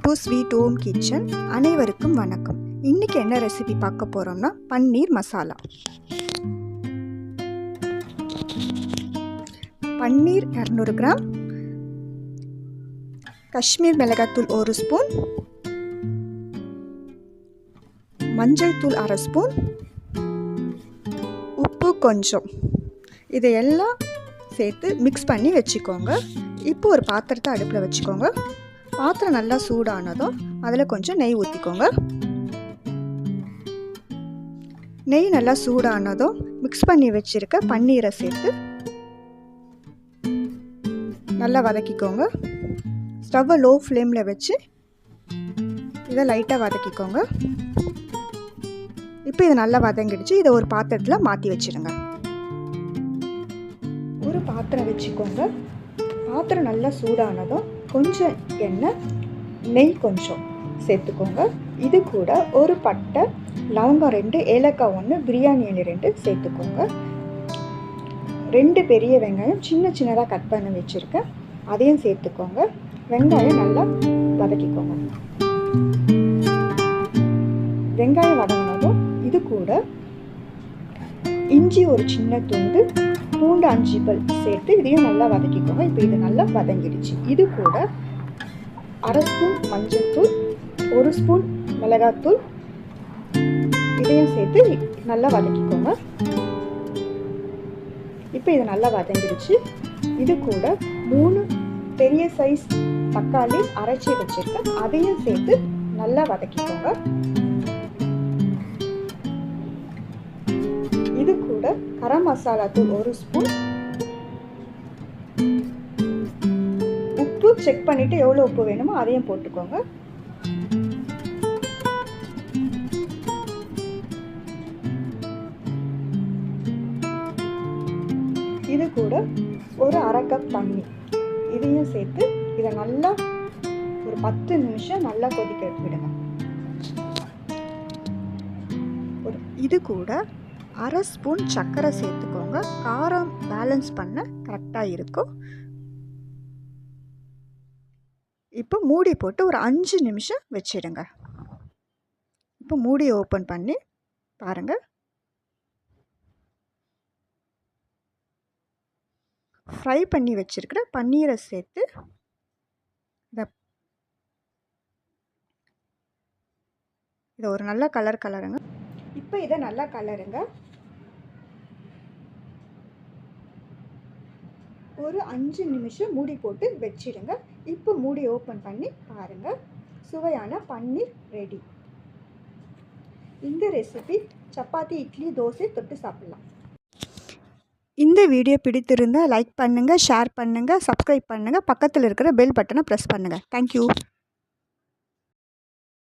To sweet home kitchen. அனைவருக்கும் வணக்கம். இன்றைக்கி என்ன ரெசிபி பார்க்க போகிறோம்னா பன்னீர் மசாலா. பன்னீர் 200 கிராம், காஷ்மீர் மிளகாய்த்தூள் 1 ஸ்பூன், மஞ்சள் தூள் 1/2 ஸ்பூன், உப்பு கொஞ்சம், இதையெல்லாம் சேர்த்து மிக்ஸ் பண்ணி வச்சுக்கோங்க. இப்போ ஒரு பாத்திரத்தை அடுப்பில் வச்சுக்கோங்க. பாத்திரம் நல்லா சூடானதும் அதில் கொஞ்சம் நெய் ஊற்றிக்கோங்க. நெய் நல்லா சூடானதும் மிக்ஸ் பண்ணி வச்சுருக்க பன்னீரை சேர்த்து நல்லா வதக்கிக்கோங்க. ஸ்டவ்வை லோ ஃப்ளேமில் வச்சு இதை லைட்டாக வதக்கிக்கோங்க. இப்போ இது நல்லா வதங்கிடுச்சு. இதை ஒரு பாத்திரத்தில் மாற்றி வச்சுடுங்க. ஒரு பாத்திரம் வச்சுக்கோங்க. பாத்திரம் நல்லா சூடானதும் கொஞ்சம் எண்ணெய், நெய் கொஞ்சம் சேர்த்துக்கோங்க. இது கூட ஒரு பட்டை, லவங்கம் 2, ஏலக்காய் 1, பிரியாணி இலை 2 சேர்த்துக்கோங்க. 2 பெரிய வெங்காயம் சின்ன சின்னதாக கட் பண்ணி வச்சுருக்கேன், அதையும் சேர்த்துக்கோங்க. வெங்காயம் நல்லா வதக்கிக்கோங்க. வெங்காயம் வதங்கினதும் இது கூட இஞ்சி ஒரு சின்ன துண்டு, பூண்டு 5 பல் சேர்த்து இதையும் நல்லா வதக்கிக்கோங்க. இப்போ இது நல்லா வதங்கிடுச்சு. இது கூட 1/2 ஸ்பூன் மஞ்சள் தூள், 1 ஸ்பூன் மிளகாத்தூள், இதையும் சேர்த்து நல்லா வதக்கிக்கோங்க. இப்போ இது நல்லா வதங்கிடுச்சு. இது கூட 3 பெரிய சைஸ் தக்காளி அரைச்சி வச்சிருக்கேன், அதையும் சேர்த்து நல்லா வதக்கிக்கோங்க. இது கூட கரம் மசாலா தூள் 1 ஸ்பூன், உப்பு செக் பண்ணிட்டு எவ்வளோ உப்பு வேணுமோ அதையும் போட்டுக்கோங்க. இது கூட ஒரு 1/2 கப் தண்ணி, இதையும் சேர்த்து இதை நல்லா ஒரு 10 நிமிஷம் நல்லா கொதிக்க விடுங்க. இது கூட 1/2 ஸ்பூன் சர்க்கரை சேர்த்துக்கோங்க. காரம் பேலன்ஸ் பண்ண கரெக்டாக இருக்கும். இப்போ மூடி போட்டு ஒரு 5 நிமிஷம் வச்சிடுங்க. இப்போ மூடி ஓப்பன் பண்ணி பாருங்கள். ஃப்ரை பண்ணி வச்சிருக்கிற பன்னீரை சேர்த்து இதை ஒரு நல்ல கலருங்க. இப்போ இதை நல்லா கலருங்க. ஒரு 5 நிமிஷம் மூடி போட்டு வச்சிடுங்க. இப்போ மூடி ஓப்பன் பண்ணி பாருங்கள். சுவையான பன்னீர் ரெடி. இந்த ரெசிபி சப்பாத்தி, இட்லி, தோசை தொட்டு சாப்பிடலாம். இந்த வீடியோ பிடித்திருந்தால் லைக் பண்ணுங்கள், ஷேர் பண்ணுங்கள், சப்ஸ்கிரைப் பண்ணுங்கள், பக்கத்தில் இருக்கிற பெல் பட்டனை ப்ரெஸ் பண்ணுங்கள். தேங்க்யூ.